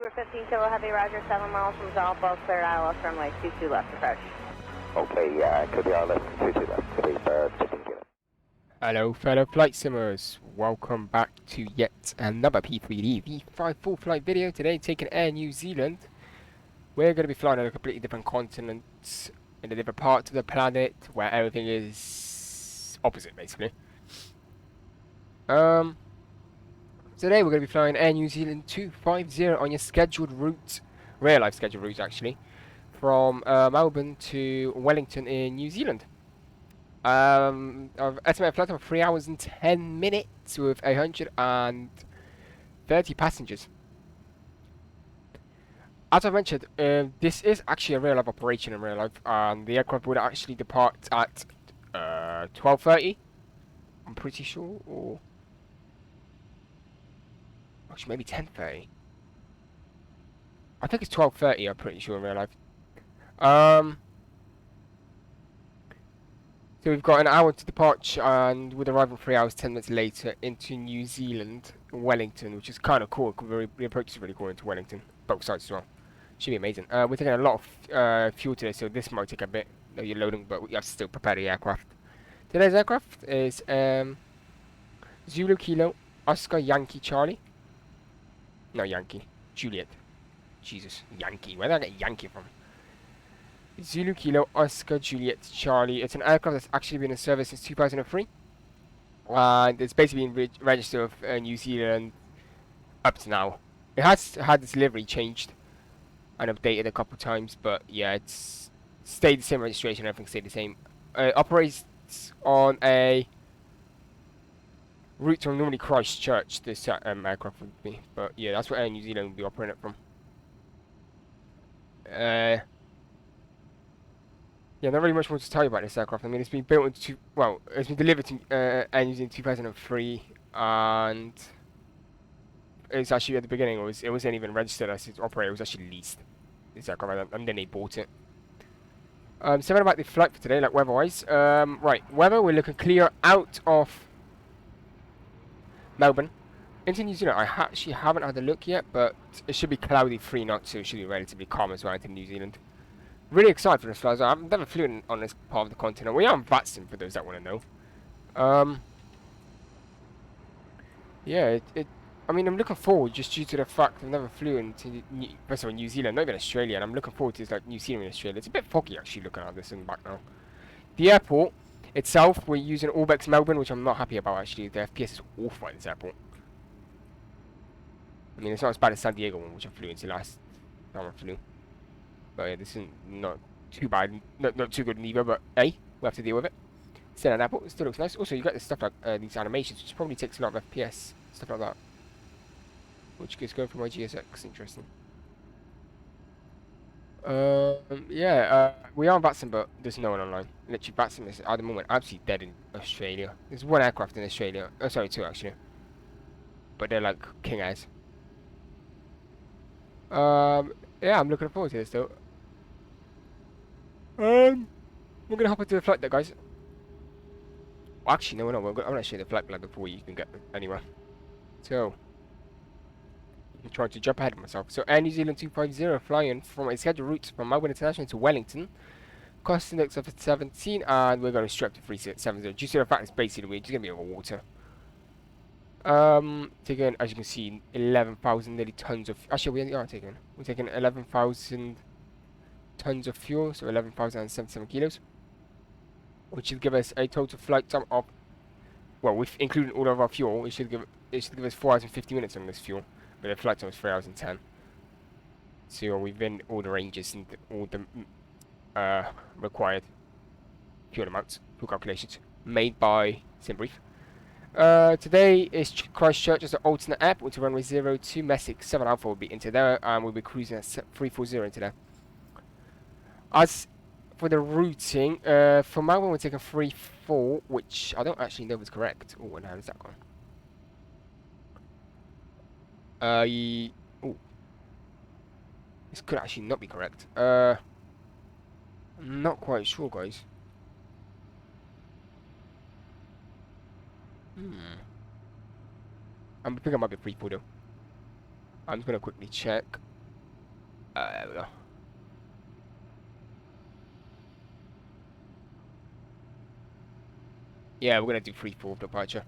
We're 15 Kilo Heavy, Roger, 7 miles from Zalpo, cleared ILS runway 22 left approach. Okay, yeah, could be ILS 22 left, please, 15 Kilo. Hello fellow flight simmers, welcome back to yet another P3D V5.1 flight video. Today taking Air New Zealand. We're going to be flying on a completely different continent, in a different part of the planet, where everything is opposite basically. Today we're going to be flying Air New Zealand 250 on your scheduled route, real life scheduled route actually, from Melbourne to Wellington in New Zealand. I've estimated flight time of 3 hours and 10 minutes with 130 passengers. As I mentioned, this is actually a real life operation in real life, and the aircraft would actually depart at 12:30. I'm pretty sure, or actually maybe 10:30. I think it's 12:30. I'm pretty sure in real life. So we've got an hour to depart, and we'd arrive in 3 hours 10 minutes later into New Zealand, Wellington, which is kind of cool. The approach is really cool into Wellington, both sides as well. Should be amazing. We're taking a lot of fuel today, so this might take a bit. You're loading, but we have to still prepare the aircraft. Today's aircraft is Zulu Kilo Oscar Yankee Charlie. No, Yankee. Juliet. Jesus, Yankee. Where did I get Yankee from? Zulu Kilo Oscar Juliet Charlie. It's an aircraft that's actually been in service since 2003. And it's basically been registered with New Zealand up to now. It has had its livery changed and updated a couple of times, but yeah, it's stayed the same registration, everything stayed the same. Operates on a route from normally Christchurch, this aircraft would be, but yeah, that's what Air New Zealand would be operating it from. Yeah, not really much more to tell you about this aircraft. I mean, it's been built into, well, it's been delivered to Air New Zealand in 2003, and it's actually at the beginning, it wasn't even registered as its operator, it was actually leased, this aircraft, and then they bought it. Something about the flight for today, like weather-wise. Right, weather, we're looking clear out of Melbourne into New Zealand. I actually haven't had a look yet, but it should be cloudy, 3 knots, so it should be relatively calm as well into New Zealand. Really excited for this flight. I've never flown on this part of the continent. We are on Vatsim, for those that want to know. Yeah, I mean, I'm looking forward just due to the fact I've never flown to first of all New Zealand, not even Australia, and I'm looking forward to like New Zealand and Australia. It's a bit foggy actually looking at this in the back now. The airport itself, we're using Orbx Melbourne, which I'm not happy about actually. The FPS is awful at this airport. I mean, it's not as bad as San Diego one, which I flew into last time I flew. But yeah, this is not too bad, not too good neither, but hey, we have to deal with it. Still an airport, it still looks nice. Also, you got this stuff like these animations, which probably takes a lot of FPS, stuff like that. Which is going for my GSX, interesting. Yeah, we are on Vatsim, but there's no one online. Literally, Vatsim is at the moment absolutely dead in Australia. There's one aircraft in Australia. Oh, sorry, 2 actually. But they're like king airs. Yeah, I'm looking forward to this though. We're gonna hop into the flight deck, guys. Well, actually, no, I'm gonna show you the flight plan before you can get anywhere. So, I'm trying to jump ahead of myself. So, Air New Zealand 250 flying from a scheduled route from Melbourne International to Wellington. Cost index of 17, and we're going straight to 370. Due to the fact it's basically we're just gonna be over water. Taking, as you can see, 11,000 nearly tons of. Actually, we're taking 11,000 tons of fuel, so 11,077 kilos, which should give us a total flight time of, well, with including all of our fuel, it should give us 4 hours and 50 minutes on this fuel, but the flight time is 3 hours and 10. So we've been all the ranges and all the required fuel amounts, fuel calculations made by SimBrief. Today is Christchurch as an alternate airport to runway 02 Messick 7 Alpha will be into there, and we'll be cruising at 340 into there. As for the routing, for Melbourne we're taking 34, which I don't actually know if it's correct. Oh, and how has that gone? Oh, this could actually not be correct. I'm not quite sure, guys. I think I might be 34 though. I'm just gonna quickly check. There we go. Yeah, we're gonna do free fall departure.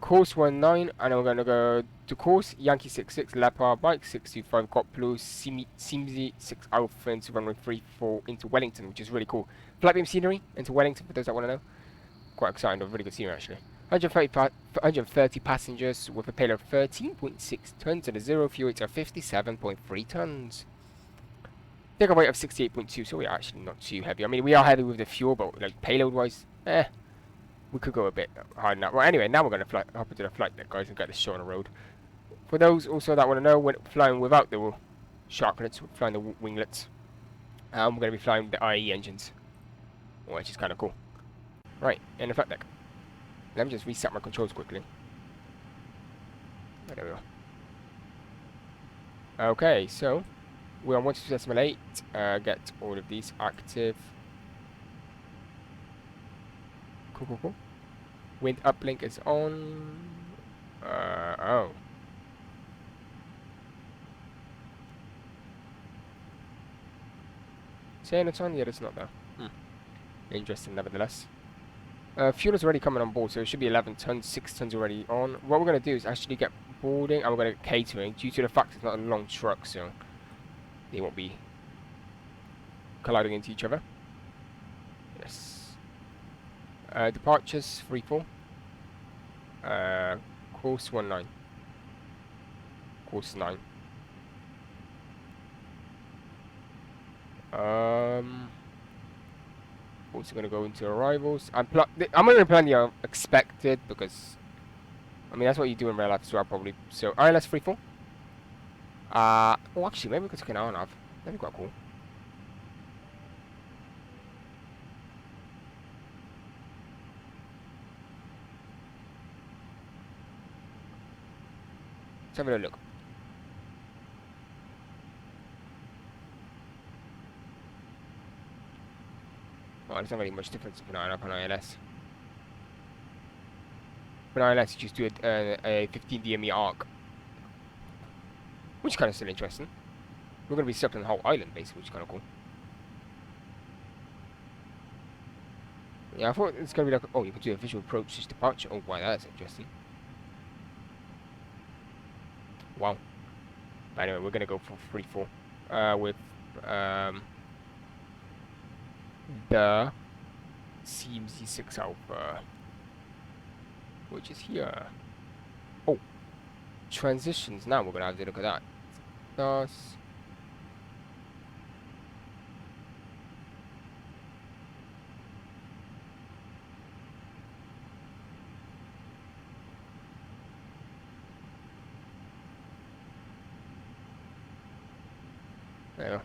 Course 19, and we're gonna go to course Yankee 66 Leopard Bike 625 Got Blue Simsy 6 Alpha into runway 34 into Wellington, which is really cool. Flight beam scenery into Wellington for those that want to know. Quite exciting, really good scenery actually. 130 passengers with a payload of 13.6 tons and a zero fuel weight of 57.3 tons. Takeoff weight of 68.2, so we're actually not too heavy. I mean, we are heavy with the fuel, but like payload wise, we could go a bit higher than that. Well, anyway, now we're going to hop into the flight deck, guys, and get this show on the road. For those also that want to know, we're flying without the sharklets, we're flying the winglets. We're going to be flying the IE engines, which is kind of cool. Right, in the flight deck. Let me just reset my controls quickly. There we go. Okay, so we're on 1.2.8. Get all of these active. Cool. Wind uplink is on. Oh. Saying it's on, yet it's not there. Interesting, nevertheless. Fuel is already coming on board, so it should be 11 tons, 6 tons already on. What we're going to do is actually get boarding, and we're going to get catering, due to the fact it's not a long truck, so they won't be colliding into each other. Yes. Departures, 3-4. Course 19. Course 9. Also going to go into arrivals. I'm going to plan the expected, because I mean that's what you do in real life as well, probably. So ILS 3-4. Oh, actually, maybe we could take an hour and a half. That'd be quite cool. Let's have a look. Oh, there's not really much difference between ILS and ILS. But ILS, you just do a 15 DME arc, which is kind of still interesting. We're going to be circling the whole island, basically, which is kind of cool. Yeah, I thought it's going to be like, oh, you can do a visual approach to departure. Oh, wow, that's interesting. Wow. But anyway, we're going to go for 3-4 with the CMC6 Alpha, which is here. Oh, transitions. Now we're going to have to look at that. Thus, there we go.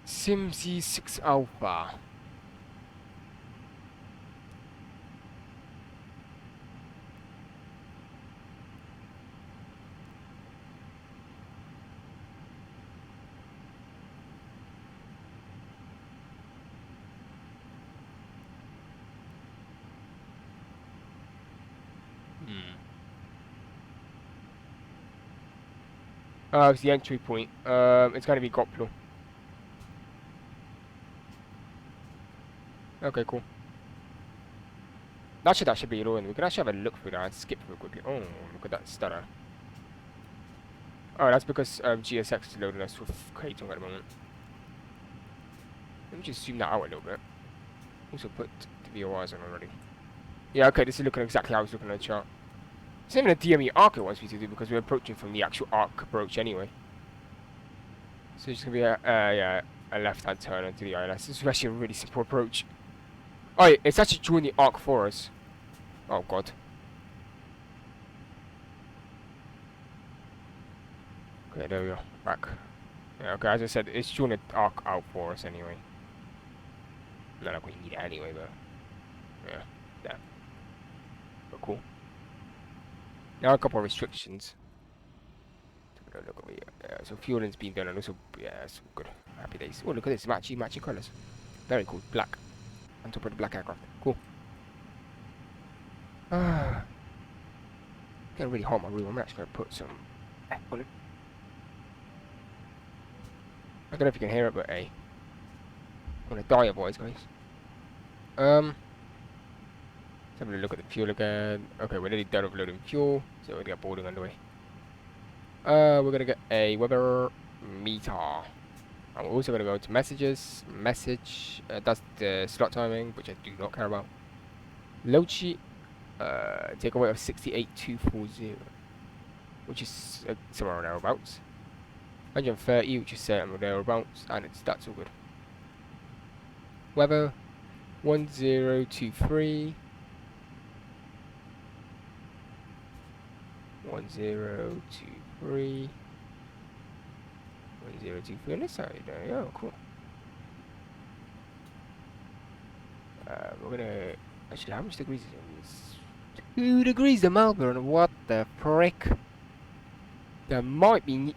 CMC6 Alpha. It's the entry point. It's going to be Goplo. Okay, cool. That should be it all. We can actually have a look through that and skip through quickly. Oh, look at that stutter. Oh, that's because GSX is loading us with Kraton at the moment. Let me just zoom that out a little bit. Also put the VORs on already. Yeah, okay, this is looking exactly how I was looking at the chart. It's not even a DME arc it wants me to do, because we're approaching from the actual arc approach anyway. So it's going to be a left-hand turn into the ILS. This is actually a really simple approach. Oh, yeah, it's actually drawing the arc for us. Oh, God. Okay, there we go. Back. Yeah, okay, as I said, it's drawing the arc out for us anyway. Not like we need it anyway, but... yeah, there. But cool. Now a couple of restrictions. Look over here. Yeah, so fueling's been done, and also, yeah, it's good. Happy days. Oh, look at this, matchy colours. Very cool. Black. On top of the black aircraft. Cool. Getting really hot in my room. I'm actually going to put some... hold it. I don't know if you can hear it, but hey, I'm gonna die otherwise, guys. Let's have a look at the fuel again. Okay, we're nearly done overloading fuel, so we're gonna get boarding underway. We're gonna get a weather meter. And we're also gonna go to messages. Message. That's the slot timing, which I do not care about. Load sheet. Takeaway of 68240, which is somewhere thereabouts. 130, which is somewhere thereabouts, and that's all good. Weather 1023. 1023. 1023 on this side. Oh, cool. We're gonna. Actually, how much degrees is it? It's 2 degrees in Melbourne. What the frick? There might be.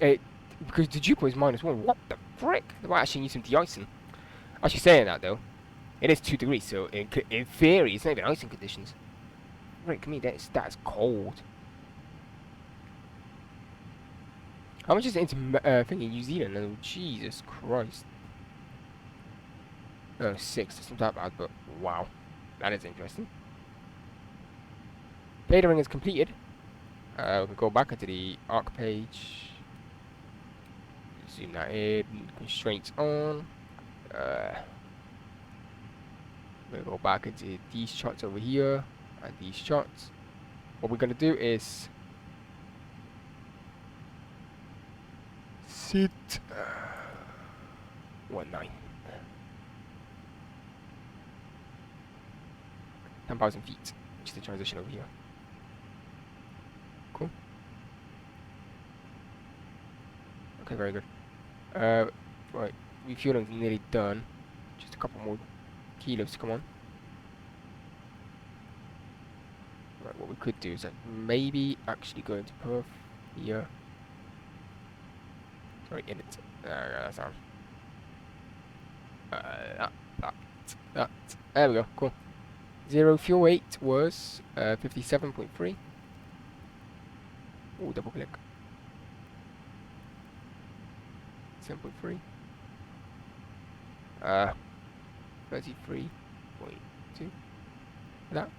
Because the dew point is -1. What the frick? They might actually need some de-icing. Actually, saying that though, it is 2 degrees, so in theory, it's not even icing conditions. Frick me, that's cold. How much is it into thing in New Zealand? Oh, Jesus Christ. Oh, 6. That's not that bad, but wow. That is interesting. Data ring is completed. We can go back into the ARC page. Zoom that in. Constraints on. We're going to go back into these charts over here. And these charts. What we're going to do is sit 19. 10,000 feet, which is the transition over here. Cool. Okay, very good. Right, refueling's nearly done. Just a couple more kilos to come on. Right, what we could do is like maybe actually go into Perth here. Sorry, in it. That's on. That. There we go. Cool. 0 fuel weight was 57.3. Oh, double click. 7.3. 33.2. That.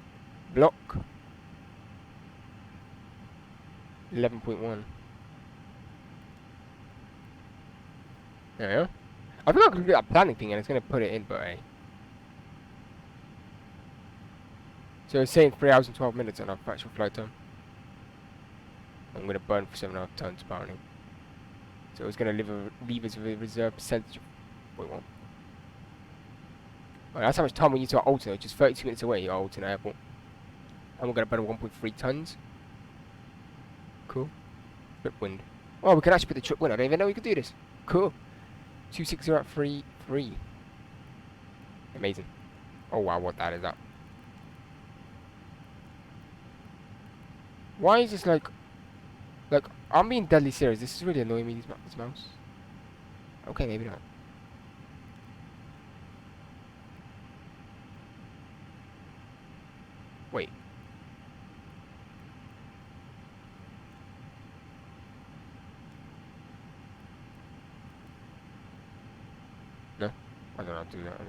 Block. 11.1. There we go. I think I could do that planning thing and it's going to put it in, but hey. So it's saying 3 hours and 12 minutes on our actual flight time. I'm going to burn for 7.5 tons apparently. So it's going to leave us with a reserve percentage of 0.1. Right, that's how much time we need to our Alton, which is 32 minutes away at Alton Airport. And we're going to burn 1.3 tons. Cool. Trip wind. Oh, we can actually put the trip wind. I didn't even know we could do this. Cool. 260 at 3.3. Amazing. Oh wow, what that is that? Why is this like, I'm being deadly serious. This is really annoying me, this mouse. Okay, maybe not. Wait. No, I don't know how to do that.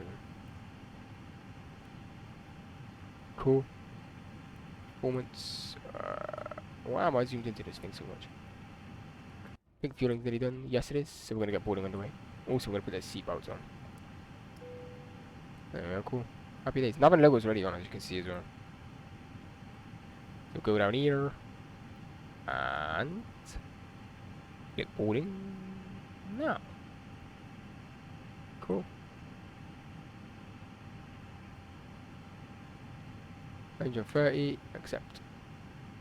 Cool. Performance. Why am I zoomed into this thing so much? I think fueling's nearly done. Yes, it is. So we're gonna get boarding underway. Also, we're gonna put those seatbelts on. There we go. Cool. Happy days. Nothing logo's already on, as you can see as well. So go down here and click boarding now. Cool. 130, accept.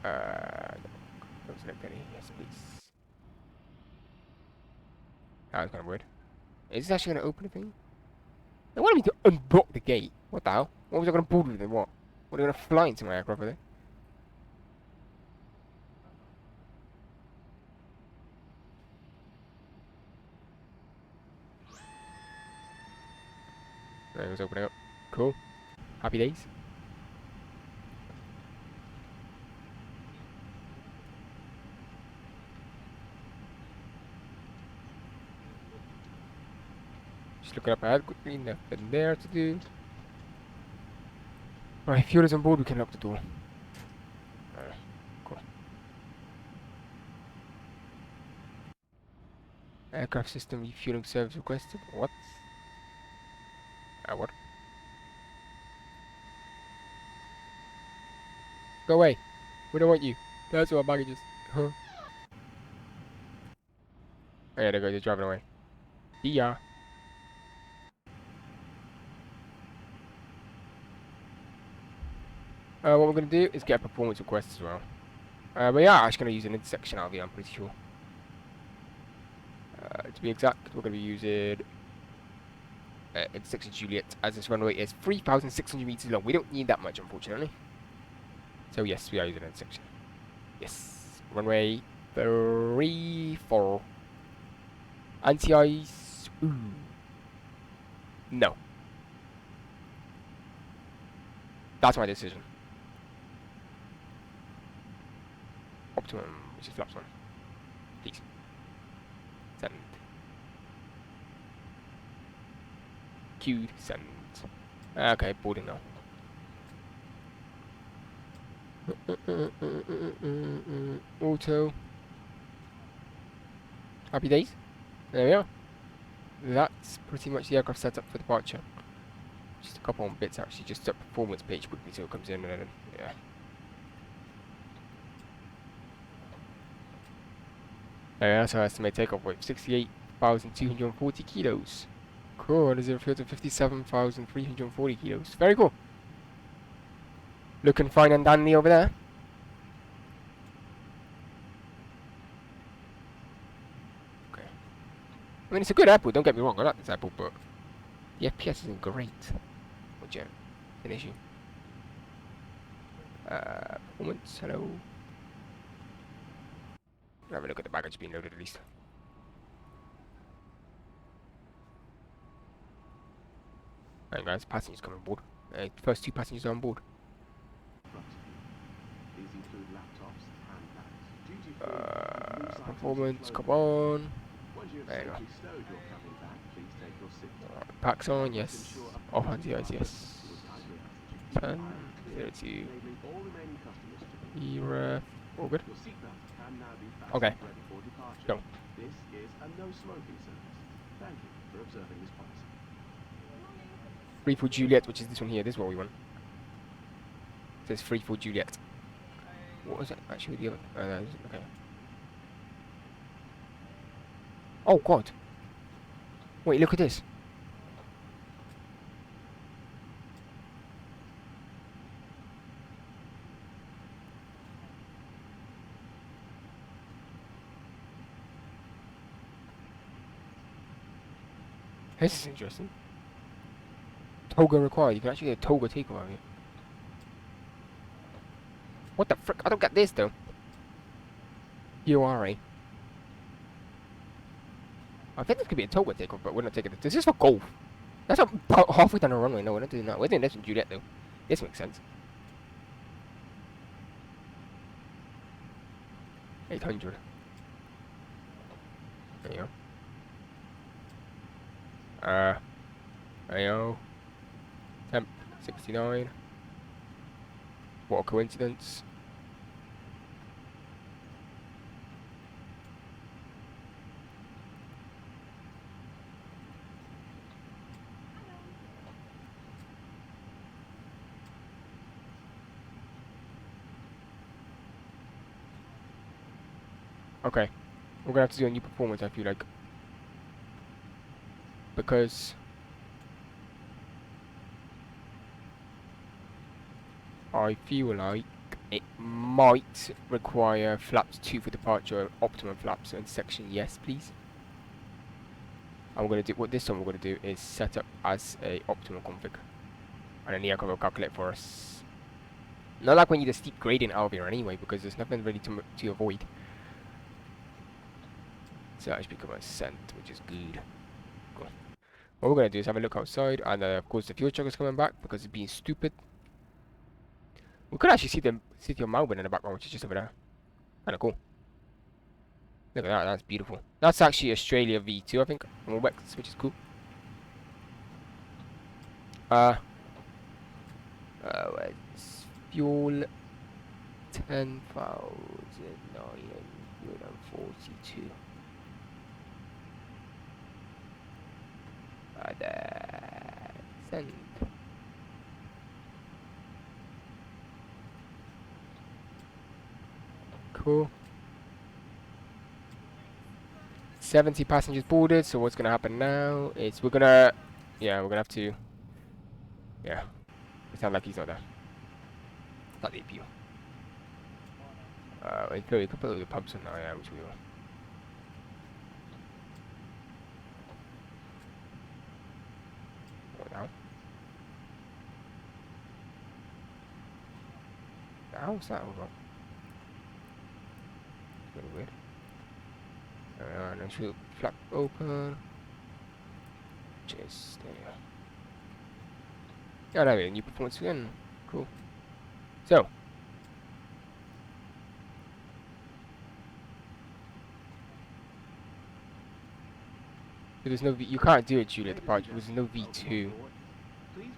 Don't select any. Yes, please. That was kind of weird. Is this actually going to open a thing? They wanted me to unblock the gate. What the hell? What was I going to board with it? What? What are they going to fly into my aircraft with it? There it was opening up. Cool. Happy days. Just looking up ahead quickly, nothing there to do. Right, fuel is on board, we can lock the door. Cool. Aircraft system refueling service requested. What? What? Go away. We don't want you. That's our baggages. Huh? Oh, yeah, there goes, they're driving away. See ya. What we're going to do is get a performance request as well. We are actually going to use an intersection RV, I'm pretty sure. To be exact, we're going to be using intersection Juliet, as this runway is 3,600 meters long. We don't need that much, unfortunately. So yes, we are using an intersection. Yes, runway 34. Anti-ice. Ooh. No. That's my decision. Optimum, which is flaps one. Please. Send. Queued, send. Okay, boarding now. Auto. Happy days. There we are. That's pretty much the aircraft setup for departure. Just a couple more bits actually, just a performance page quickly so it comes in and then, yeah. That's our estimated takeoff weight, 68,240 kilos. Cool, and a zero fuel to 57,340 kilos. Very cool. Looking fine and dandy over there. Okay. I mean, it's a good airport, don't get me wrong, I like this airport, but the FPS isn't great. Which is an issue. Performance, hello. Have a look at the baggage being loaded at least. Alright guys, passengers coming on board. First 2 passengers are on board. Performance, come on. There you go. Packs on, yes. Off anti-ice, yes. And 32. Era. All good. Okay. Go. This is a no smoking service. Thank you for observing this policy. Free for Juliet, which is this one here. This is what we want. It says free for Juliet. What was it? Actually, the other. No, okay. Oh God. Wait, look at this. This is interesting. Toga required. You can actually get a toga takeover here. What the frick? I don't get this though. URA. I think this could be a toga takeover, but we're not taking this. This is for golf. That's about halfway down the runway. No, we're not doing that. We're doing this in Juliet though. This makes sense. 800. There you go. Ayo. Temp 69. What a coincidence. Okay. We're gonna have to do a new performance, I feel like. Because I feel like it might require flaps 2 for departure, optimum flaps, and section yes please. And we're going to do, what this time we're going to do is set up as a optimum config. And then the aircraft will calculate for us. Not like when you do steep gradient out here anyway, because there's nothing really to avoid. So that should become a sent, which is good. Cool. What we're going to do is have a look outside, and of course the fuel truck is coming back because it's being stupid. We could actually see the city of Melbourne in the background, which is just over there. Kinda cool. Look at that, that's beautiful. That's actually Australia V2, I think, from Orbx, which is cool. It's fuel 10,942. Send. Cool. 70 passengers boarded, so what's gonna happen now is we're gonna have to, pretend like he's not there. Not the APU. In theory, we could put the pumps in now, yeah, which we will. What now? How's that over? It's really weird. No shoot, flap open. Just there you go. Oh, no, new performance again. Cool. So. There's no V. You can't do it, Julia, the part. There's no V2. Please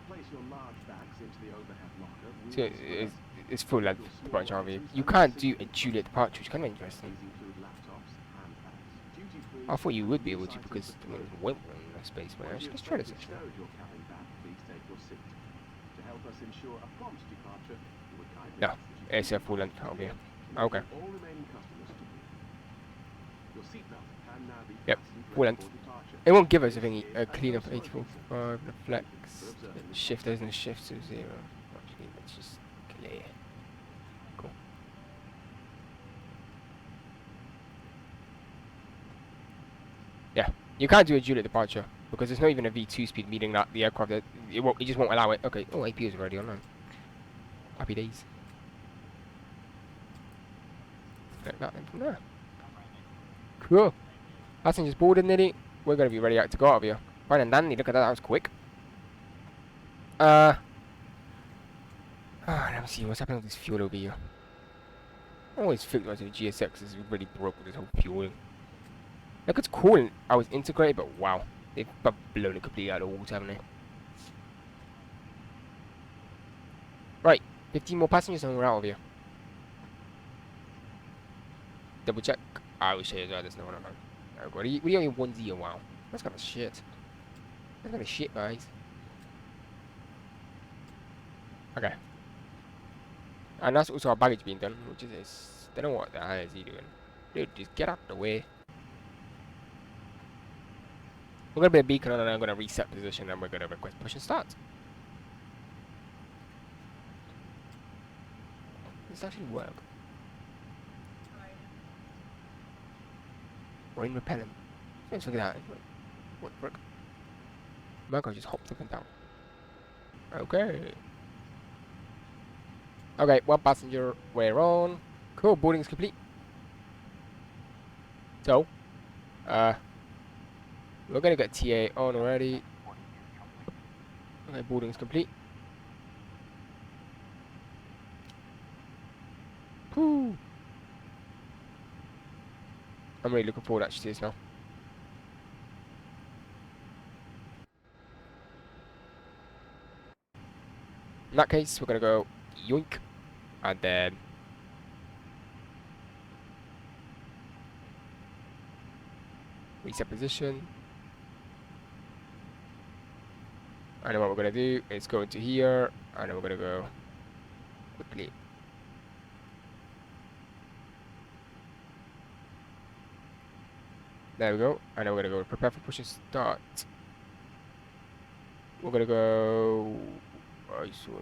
place your large bags into the overhead locker. So it's full length departure RV. You can't do a Juliet departure, which is kind of interesting. I thought you would be able to because I mean, there's Wellington in that space, but let's try this actually. No, it's a full length RV. Okay. Yep, full length. It won't give us a clean up 84.5, the flex, shift, there's no shift to 0. Actually, let's just clear. Cool. Yeah, you can't do a Juliet departure because there's not even a V2 speed, meaning that the aircraft, it just won't allow it. Okay, oh, APU is already online. Happy days. Connect that then from there. Cool. Passengers boarded nearly. We're going to be ready to go out of here. Fine and dandy, look at that, that was quick. Let me see what's happening with this fuel over here. I always think that the GSX is really broke with this whole fueling. Like, it's cool and I was integrated, but wow. They've blown it completely out of the water, haven't they? Right, 15 more passengers and we're out of here. Double check. I will show you guys, there's no one around. We only 1-0, wow. That's kind of shit. That's kind of shit, guys. Okay. And that's also our baggage being done, which is... Don't know what the hell is he doing. Dude, just get out the way. We're going to be a beacon and then I'm going to reset position and we're going to request push and start. This actually work. Rain repellent. Let's look at that. What frick? Marco just hopped up and down. Okay. Okay, one passenger, we're on. Cool, boarding is complete. So, we're gonna get TA on already. Okay, boarding is complete. Whew. I'm really looking forward actually to this now. In that case, we're gonna go yoink, and then reset position. And then what we're gonna do is go into here, and then we're gonna go quickly. There we go, and then we're gonna go prepare for push and start. We're gonna go. I saw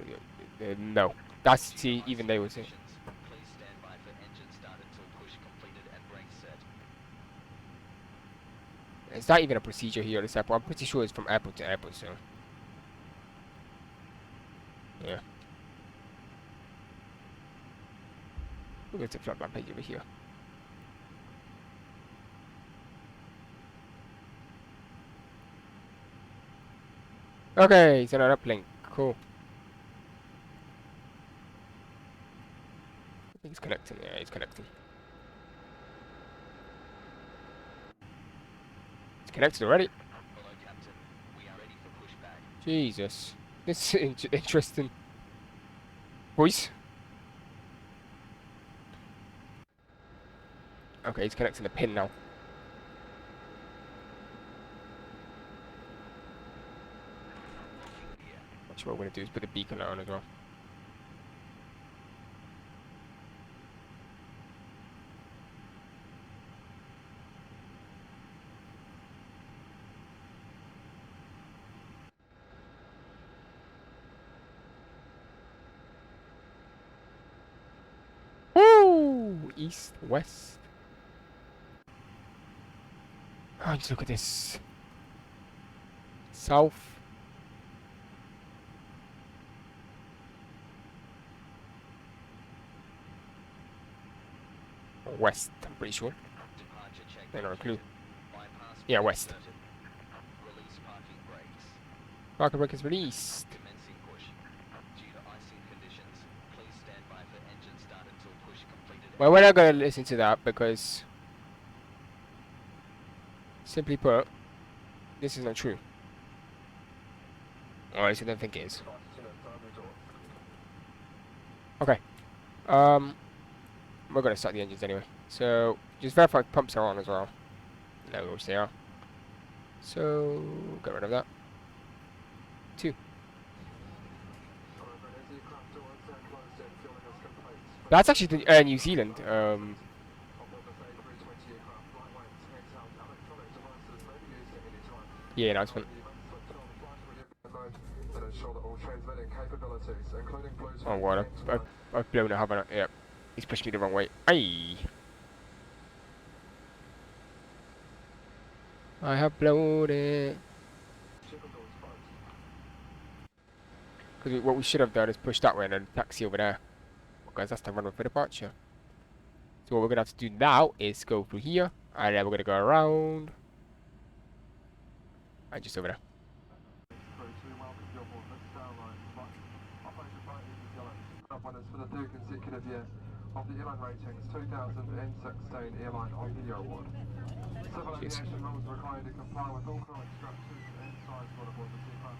no, that's see, even they would say. Please stand by for engine start until push completed and brakes set. Is that even a procedure here at this airport? I'm pretty sure it's from airport to airport, so. Yeah. We're going to flatline page over here. Okay, it's another uplink. Cool. I think it's connecting. Yeah, it's connecting. It's connected already. Hello, Captain. We are ready for pushback. Jesus. This is interesting. Boys. Okay, he's connecting the pin now. Which what we're going to do is put the beacon light on as well. Woo! East, west. Oh, just look at this. South. Or west, I'm pretty sure. Departure check. I don't know a clue. Bypass Yeah, west. inserted. Release parking brakes. Parking brake is released. Commencing push. Due to icing conditions, please stand by for engine start until push completed. Well, we're not going to listen to that because, simply put, this is not true. Or at least I don't think it is. Okay. We're going to start the engines anyway. So, just verify pumps are on as well. No, which they are. So, get rid of that. 2. That's actually the, New Zealand. Yeah, nice one. Oh, what? I've blown it, haven't I? Yep. He's pushed me the wrong way. Aye. I have blown it. Because what we should have done is push that way and then taxi over there. Because that's the runway for departure. So what we're going to have to do now is go through here. And then we're going to go around. And just over there. For the third consecutive year of the airline ratings 2016 Airline of the Year Award. Civil aviation rules require to comply with all crew instructions and size for the aircraft.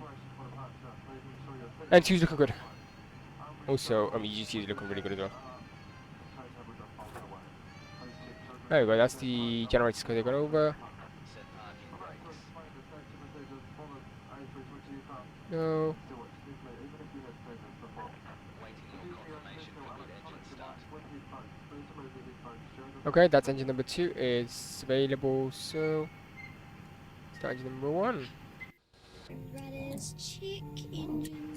Preparation for departure, please ensure your seat. And two's looking good. Also, EGC is looking really good as well. There we go, that's the generators because they got over. Set parking brakes. No. Waiting your confirmation for good engine start. Okay, that's engine number 2 is available, so start engine number 1.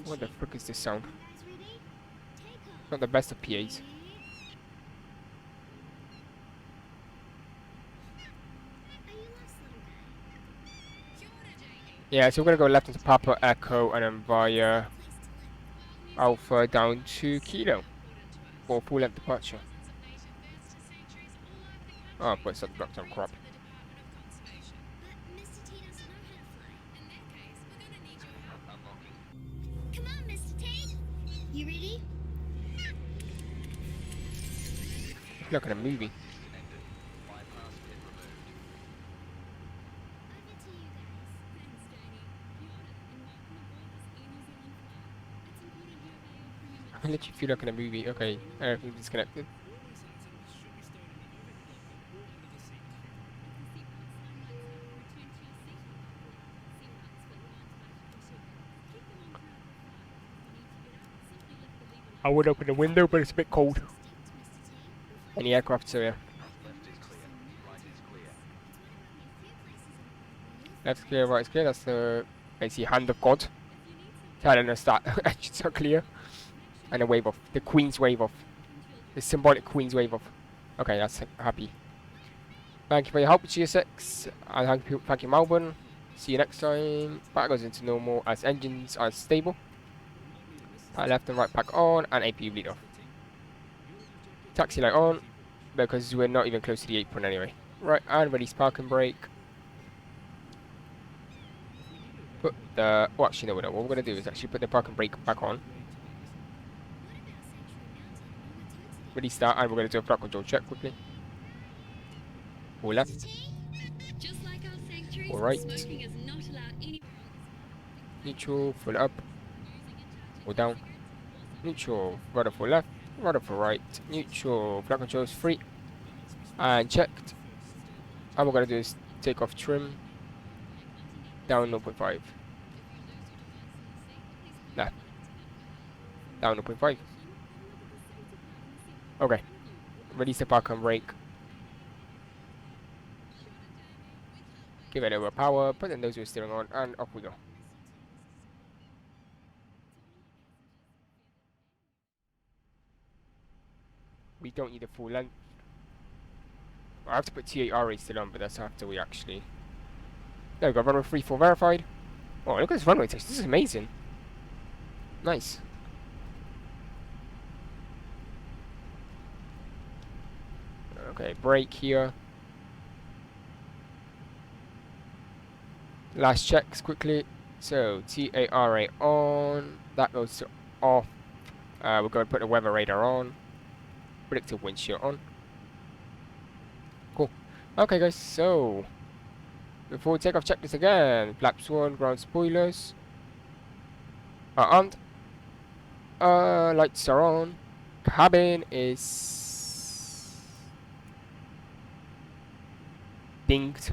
What the frick is this sound? Not the best of PAs. Yeah, so we're gonna go left into Papa Echo and then via Alpha down to Kilo for full length departure. Oh, but it's blocked some crap. Unlocking. Come on, Mr. T. You ready? Look at a movie. Disconnected. Bypass pin removed. Over to you guys. I literally feel like in a movie. Okay, everything's disconnected. I would open the window, but it's a bit cold. Any aircraft, so yeah. Left is clear. Right is clear. Left's clear, right's clear. That's the basically hand of God telling us that engines are clear. And a wave off. The Queen's wave off. The symbolic Queen's wave off. Okay, that's happy. Thank you for your help, GSX. And thank you, Melbourne. See you next time. Back goes into normal as engines are stable. Left and right pack on and APU bleed off. Taxi light on because we're not even close to the apron anyway. Right, and release parking brake. Put the... Oh, actually, no, what we're going to do is actually put the parking brake back on. Release that, and we're going to do a flight control check quickly. All left. Just like our sanctuaries, All right. smoking is not allowed anywhere neutral, full up, or down, neutral, rudder for left, rudder for right, neutral, flight controls free, and checked. And we're going to do is take off trim, down 0.5, left, down 0.5. Okay, release the park and brake. Give it a little power, put the nose wheel steering on, and off we go. We don't need a full length. I have to put T8RA still on, but that's after we actually... There we go, runway 34 verified. Oh, look at this runway text, this is amazing. Nice. Okay, brake here. Last checks quickly. So, T8RA on. That goes to off. We're going to put the weather radar on. Predictive wind shear on. Cool. Okay, guys, so before we take off, check this again. Flaps 1, ground spoilers are armed. Lights are on. Cabin is dinged.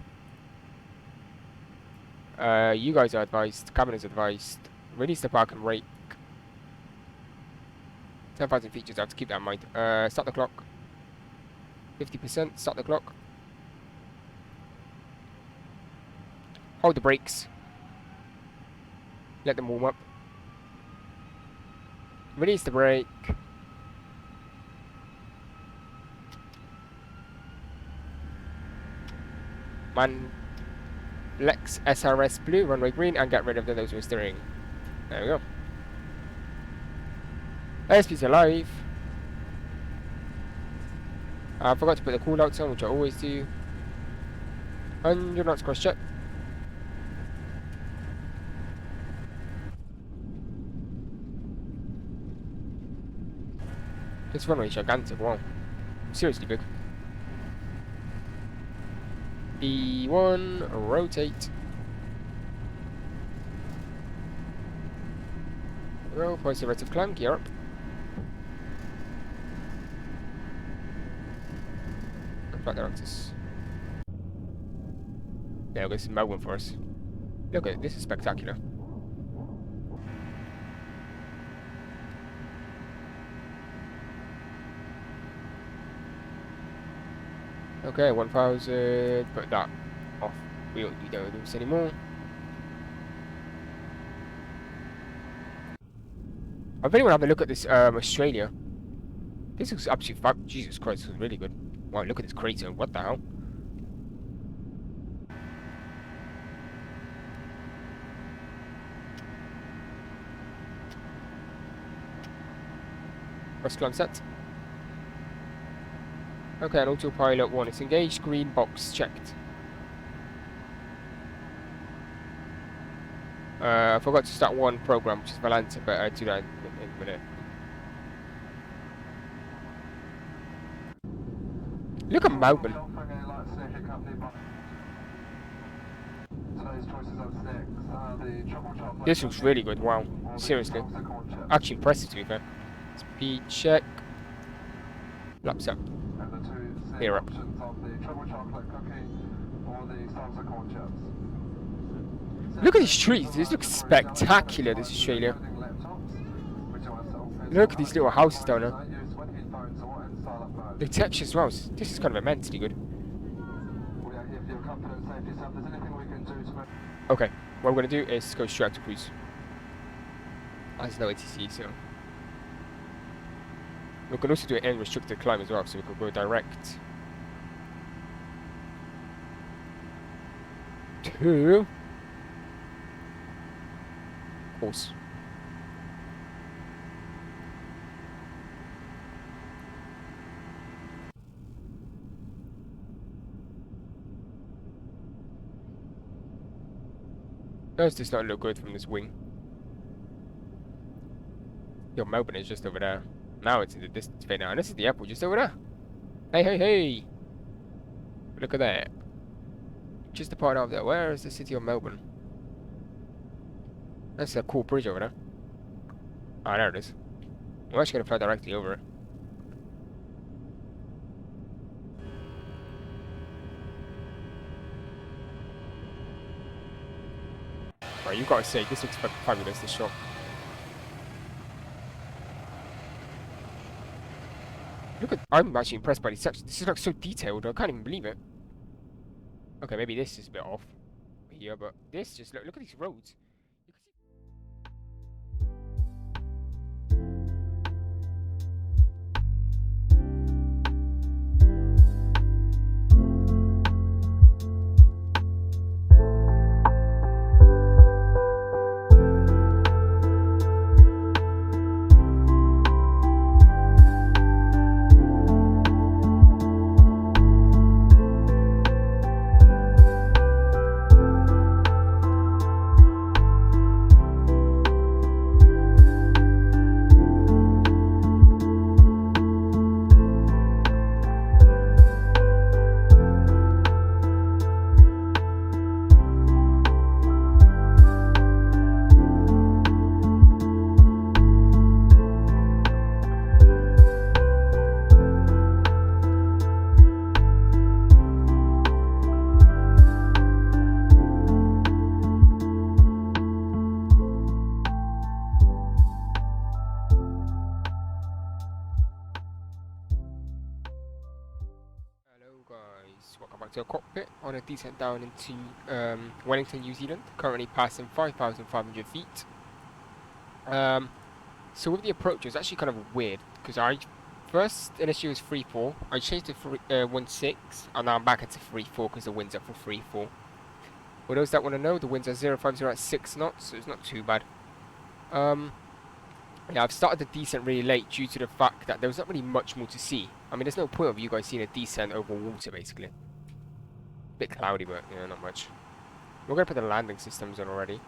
You guys are advised. Cabin is advised. Release the park and brake. 10,000 features. I have to keep that in mind. Start the clock. 50%. Start the clock. Hold the brakes. Let them warm up. Release the brake. Man, Lex SRS blue, runway green, and get rid of the nose wheel steering. There we go. ASP's alive. I forgot to put the coolouts on, which I always do. 100 knots cross check. This runway is gigantic, wow. Seriously big. E1, rotate. Roll, positive rate of climb, gear up. Flight directors. There we go, this is Melbourne for us. Look at it, this is spectacular. Okay, 1000, put that off. We don't do this anymore. I really want to have a look at this Australia. This looks absolutely fab. Jesus Christ, this is really good. Wow, look at this crater. What the hell? Bristol on set. Okay, and autopilot 1 is engaged. Green box checked. I forgot to start one program, which is Valanta, but I'll do that in a minute. Look at Melbourne. This looks really good, wow. Seriously. Actually impressive to be fair. Speed check. Laps up. Here up. Look at these trees, this looks spectacular, this Australia. Look at these little houses down there. The texture as well, this is kind of immensely good. Okay, what we're going to do is go straight to cruise. There's no ATC, so... We can also do an restricted climb as well, so we can go direct to course. Does this not look good from this wing? Yo, Melbourne is just over there. Now it's in the distance right now, and this is the airport just over there. Hey, hey, hey! Look at that. Just a part of that. Where is the city of Melbourne? That's a cool bridge over there. Ah, there it is. We're actually gonna fly directly over it. Right, you gotta say, this looks fabulous, this shot. Look at, I'm actually impressed by this. This looks so detailed, I can't even believe it. Okay, maybe this is a bit off here, but this just, look at these roads. You can see Hello guys, welcome back to a cockpit on a descent down into Wellington, New Zealand. Currently passing 5,500 feet. So with the approach, it was actually kind of weird because I first initially was 3-4. I changed to 1-6, and now I'm back into 3-4 because the winds are for 3-4. For those that want to know, the winds are 050 at 6 knots, so it's not too bad. Yeah, I've started the descent really late due to the fact that there was not really much more to see. I mean, there's no point of you guys seeing a descent over water, basically. Bit cloudy, but, you know, not much. We're going to put the landing systems on already.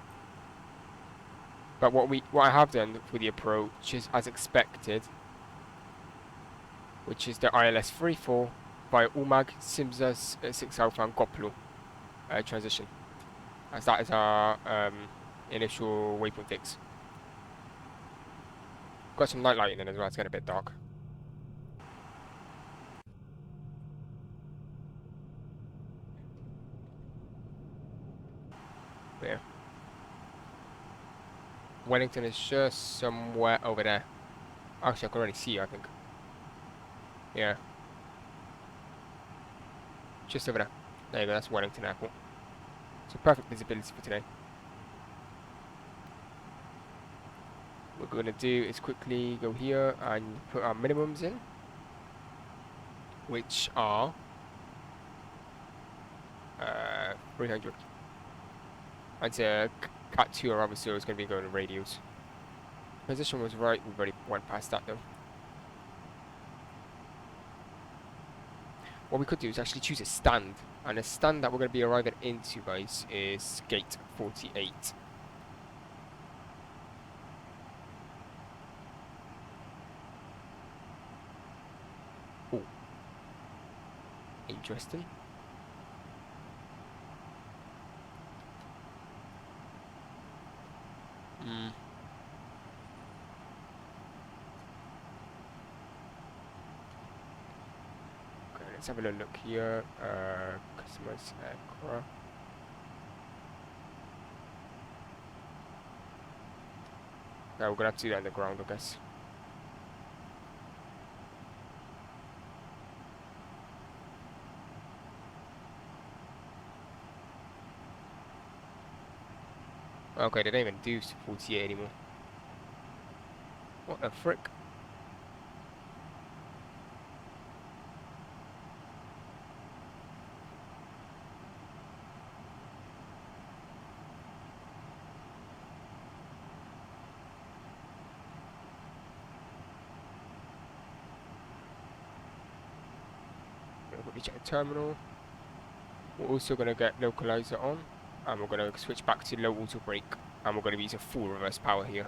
But what I have done with the approach is as expected, which is the ILS 3-4 via UMAG, Simsas 6 Alpha and Goplu transition. As that is our initial waypoint fix. Got some night lighting in as well, it's getting a bit dark. Yeah. Wellington is just somewhere over there. Actually, I can already see you, I think. Yeah. Just over there. There you go, that's Wellington Airport. So perfect visibility for today. What we're going to do is quickly go here and put our minimums in, which are 300. I'd say Cat 2 or other, so it's going to be going to radios. Position was right, we've already went past that though. What we could do is actually choose a stand, and the stand that we're going to be arriving into, guys, is gate 48. Oh, interesting. Okay, let's have a little look here. Customers aircraft. No, we're gonna have to do that on the ground, I guess. Okay, they don't even do 48 anymore. What the frick? Quickly check the terminal. We're also going to get localizer on, and we're going to switch back to low auto brake, and we're going to be using full reverse power here.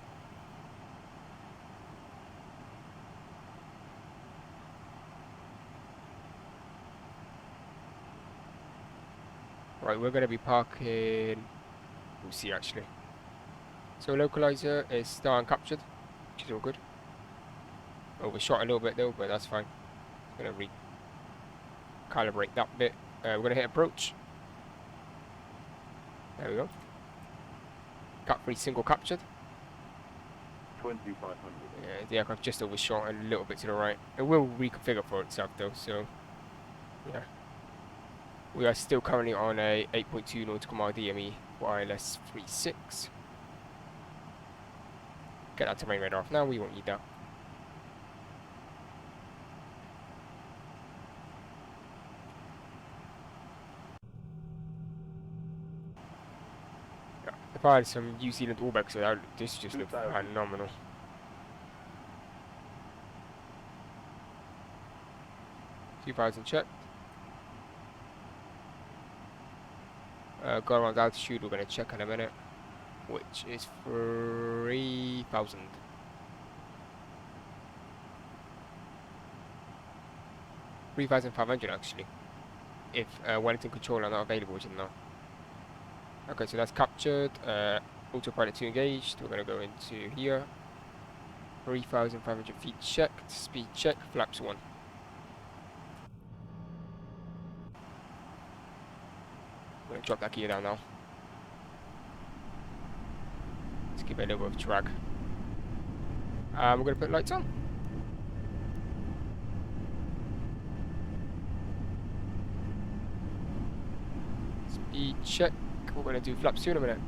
Right, we're going to be parking. We'll see actually. So localizer is still uncaptured, which is all good. Overshot a little bit though, but that's fine. Gonna recalibrate that bit. We're gonna hit approach. There we go. Cut 3 single captured. 2500. Yeah, the aircraft just overshot a little bit to the right. It will reconfigure for itself though, so yeah. We are still currently on a 8.2 nautical mile DME wireless 36. Get that terrain radar off now, we won't need that. Yeah, if I had some New Zealand Orbx, this just looks phenomenal. $2,000 checked. Go around altitude, we're going to check in a minute, which is 3,000. 3,500 actually, if Wellington control are not available, which is not. Okay, so that's captured. Autopilot 2 engaged. We're going to go into here. 3,500 feet checked. Speed check. Flaps 1. I'm going to drop that gear down now. Let's give it a little bit of drag. We're going to put lights on. Speed check. We're going to do flaps 2 in a minute.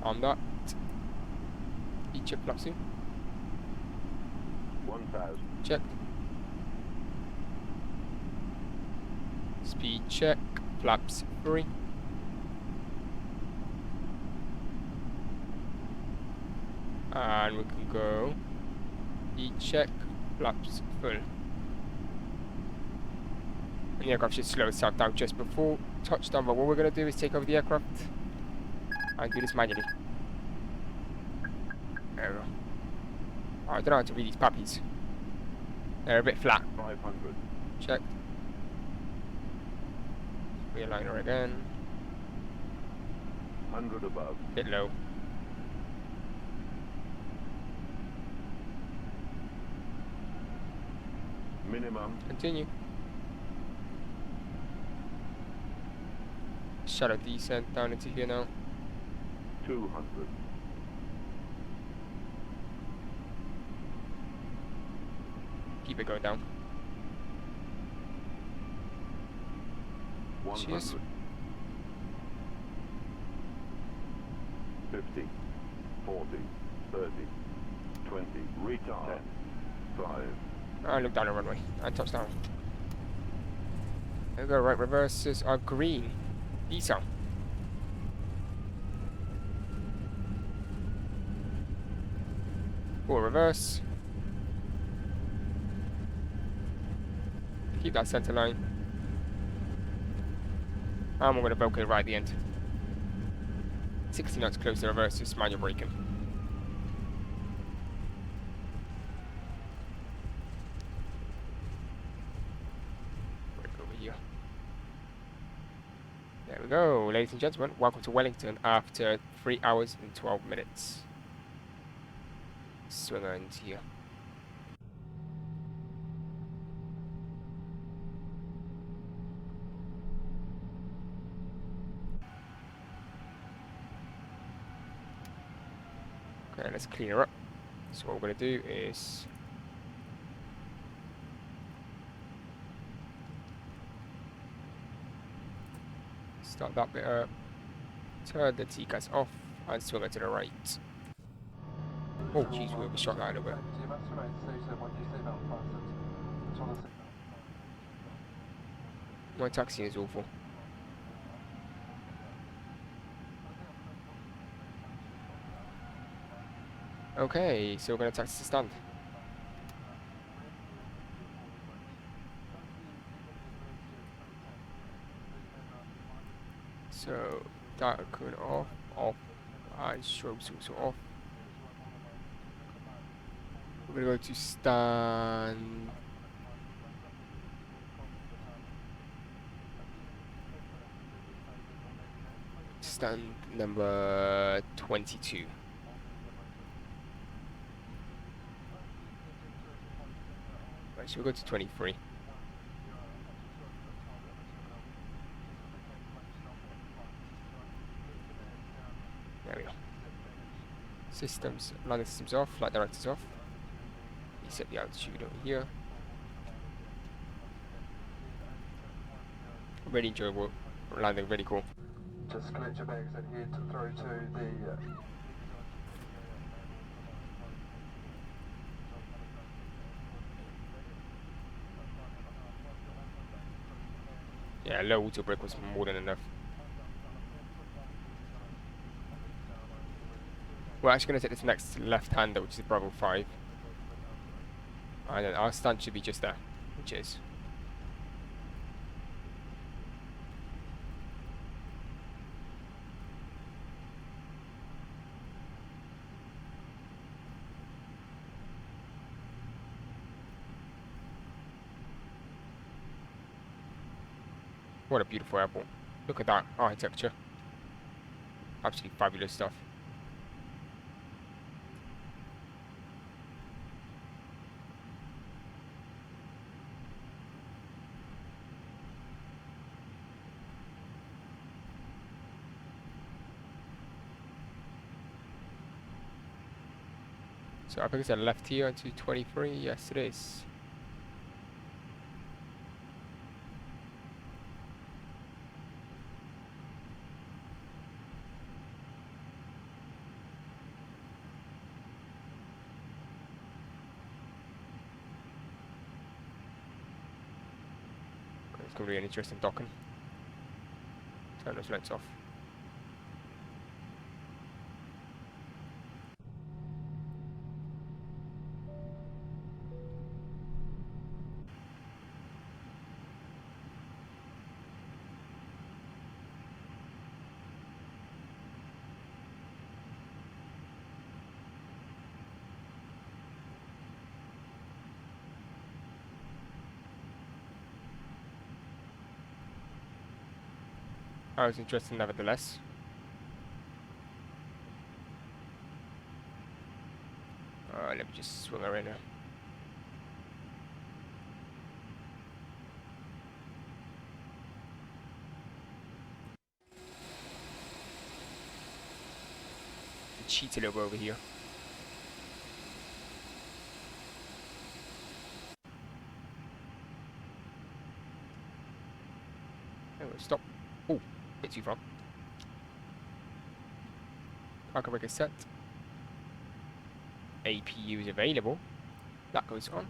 On that. Speed check, flaps 2. 1000. Checked. Speed check, flaps 3. And we can go speed check, flaps full. And the aircraft should slow itself down just before touchdown, but what we're going to do is take over the aircraft and do this manually. There we go. Oh, I don't know how to read these puppies. They're a bit flat. 500. Checked. Realigner again. 100 above. Bit low. Minimum. Continue. Shallow descent down into here now. 200. Keep it going down. 100. Cheers. 50. 40. 30. 20. Retard. 10. 5. And look down the runway and touch down. There we go, right reverses are green. Diesel. Full reverse. Keep that center line. And we're going to broker it right at the end. 60 knots close to reverse, just manual braking. Brake over here. There we go, ladies and gentlemen. Welcome to Wellington after 3 hours and 12 minutes. Swing her into here. Okay, let's clean her up. So what we're going to do is start that bit up, turn the TCAS off, and swing it to the right. Oh jeez, we overshot that a little bit. My taxi is awful. Okay, so we're going to taxi to stand. So, that could off, and strobes also off. We're going to go to stand. stand number 22. Right, so we'll go to 23. There we go. Systems, landing systems off, flight directors off. You set the altitude over here. Really enjoyable landing, really cool. Just collect your bags and head through to the Yeah, low auto brake was more than enough. We're actually going to take this next left-hander, which is Bravo 5. And then our stand should be just there, which is. What a beautiful airport. Look at that architecture. Absolutely fabulous stuff. So I think it's a left here onto 23. Yes, it is. It's going to be an interesting docking. Turn those lights off. That was interesting nevertheless. Let me just swing around here. Cheat a little bit over here. Anyway, stop. Oh, bit too far. Parker brake is set. APU is available. That goes on.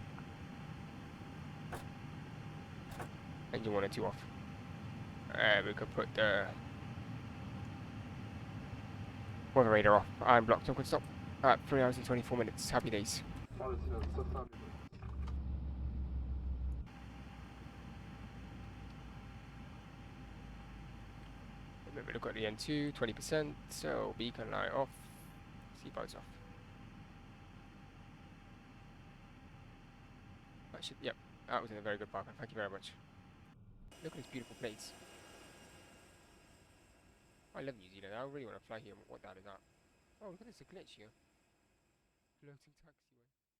Engine 1 and 2 off. We could put the weather radar off. I'm blocked. I could stop at 3 hours and 24 minutes. Happy days. Maybe look at the N2, 20%. So beacon light off. Seatbelts off. That should, yep, that was in a very good parking. Thank you very much. Look at this beautiful place. I love New Zealand. I really want to fly here. What that is that? Oh, look at this, a glitch here. Floating taxi.